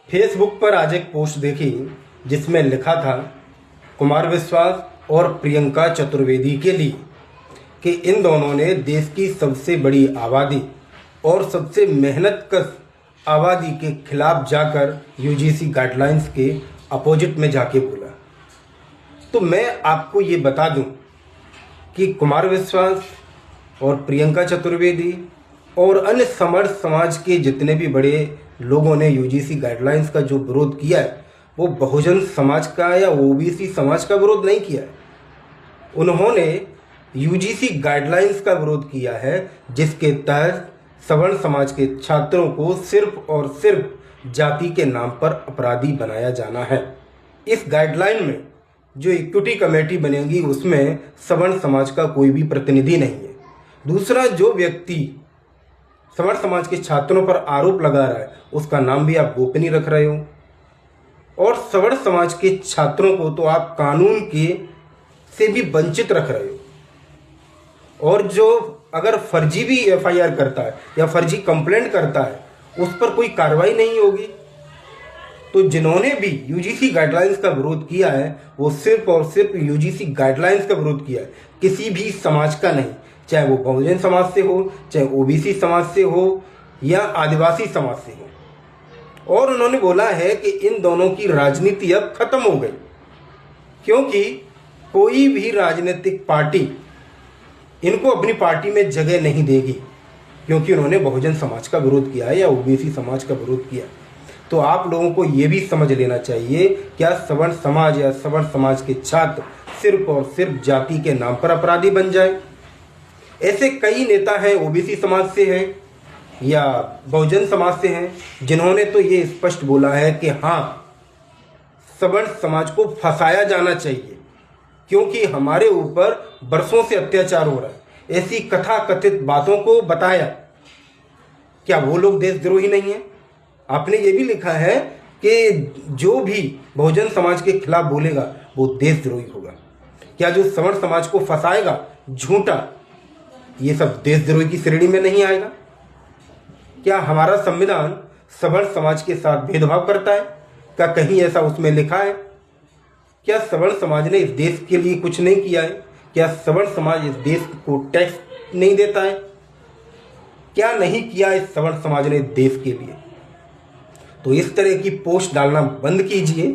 Facebook पर आज एक पोस्ट देखी जिसमें लिखा था कुमार विश्वास और प्रियंका चतुर्वेदी के लिए कि इन दोनों ने देश की सबसे बड़ी आबादी और सबसे मेहनतकश आबादी के खिलाफ जाकर यूजीसी गाइडलाइंस के अपोजिट में जाके बोला। तो मैं आपको ये बता दूं कि कुमार विश्वास और प्रियंका चतुर्वेदी और अन्य समर्थ समाज के जितने भी बड़े लोगों ने यूजीसी गाइडलाइंस का जो विरोध किया है वो बहुजन समाज का या ओबीसी समाज का विरोध नहीं किया है। उन्होंने यूजीसी गाइडलाइंस का विरोध किया है जिसके तहत सवर्ण समाज के छात्रों को सिर्फ और सिर्फ जाति के नाम पर अपराधी बनाया जाना है। इस गाइडलाइन में जो इक्विटी कमेटी बनेगी उसमें सवर्ण समाज का कोई भी प्रतिनिधि नहीं है। दूसरा, जो व्यक्ति सवर्ण समाज के छात्रों पर आरोप लगा रहा है उसका नाम भी आप गोपनीय रख रहे हो और सवर्ण समाज के छात्रों को तो आप कानून के से भी वंचित रख रहे हो। और जो अगर फर्जी भी एफआईआर करता है या फर्जी कंप्लेंट करता है उस पर कोई कार्रवाई नहीं होगी। तो जिन्होंने भी यूजीसी गाइडलाइंस का विरोध किया है वो सिर्फ और सिर्फ यूजीसी गाइडलाइंस का विरोध किया है, किसी भी समाज का नहीं, चाहे वो बहुजन समाज से हो, चाहे ओबीसी समाज से हो या आदिवासी समाज से हो। और उन्होंने बोला है कि इन दोनों की राजनीति अब खत्म हो गई क्योंकि कोई भी राजनीतिक पार्टी इनको अपनी पार्टी में जगह नहीं देगी क्योंकि उन्होंने बहुजन समाज का विरोध किया है या ओबीसी समाज का विरोध किया। तो आप लोगों को ये भी समझ लेना चाहिए, क्या सवर्ण समाज या सवर्ण समाज के छात्र सिर्फ और सिर्फ जाति के नाम पर अपराधी बन जाए? ऐसे कई नेता हैं, ओबीसी समाज से हैं या बहुजन समाज से हैं, जिन्होंने तो ये स्पष्ट बोला है कि हाँ, सवर्ण समाज को फंसाया जाना चाहिए क्योंकि हमारे ऊपर बरसों से अत्याचार हो रहा है। ऐसी कथा कथित बातों को बताया। क्या वो लोग देशद्रोही नहीं है? आपने ये भी लिखा है कि जो भी बहुजन समाज के खिलाफ बोलेगा वो देशद्रोही होगा। क्या जो सवर्ण समाज को फंसाएगा झूठा, ये सब देशद्रोही की श्रेणी में नहीं आएगा? क्या हमारा संविधान सवर्ण समाज के साथ भेदभाव करता है? क्या कहीं ऐसा उसमें लिखा है? क्या सवर्ण समाज ने इस देश के लिए कुछ नहीं किया है? क्या सवर्ण समाज इस देश को टैक्स नहीं देता है? क्या नहीं किया इस सवर्ण समाज ने देश के लिए? तो इस तरह की पोस्ट डालना बंद कीजिए।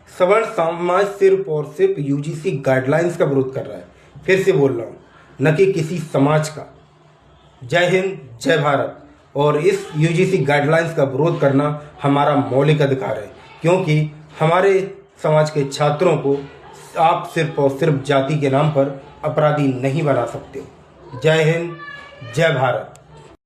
सवर्ण समाज सिर्फ और सिर्फ यूजीसी गाइडलाइंस का विरोध कर रहा है, फिर से बोल रहा हूं, न कि किसी समाज का। जय हिंद, जय भारत। और इस यूजीसी गाइडलाइंस का विरोध करना हमारा मौलिक अधिकार है क्योंकि हमारे समाज के छात्रों को आप सिर्फ और सिर्फ जाति के नाम पर अपराधी नहीं बना सकते। जय हिंद, जय भारत।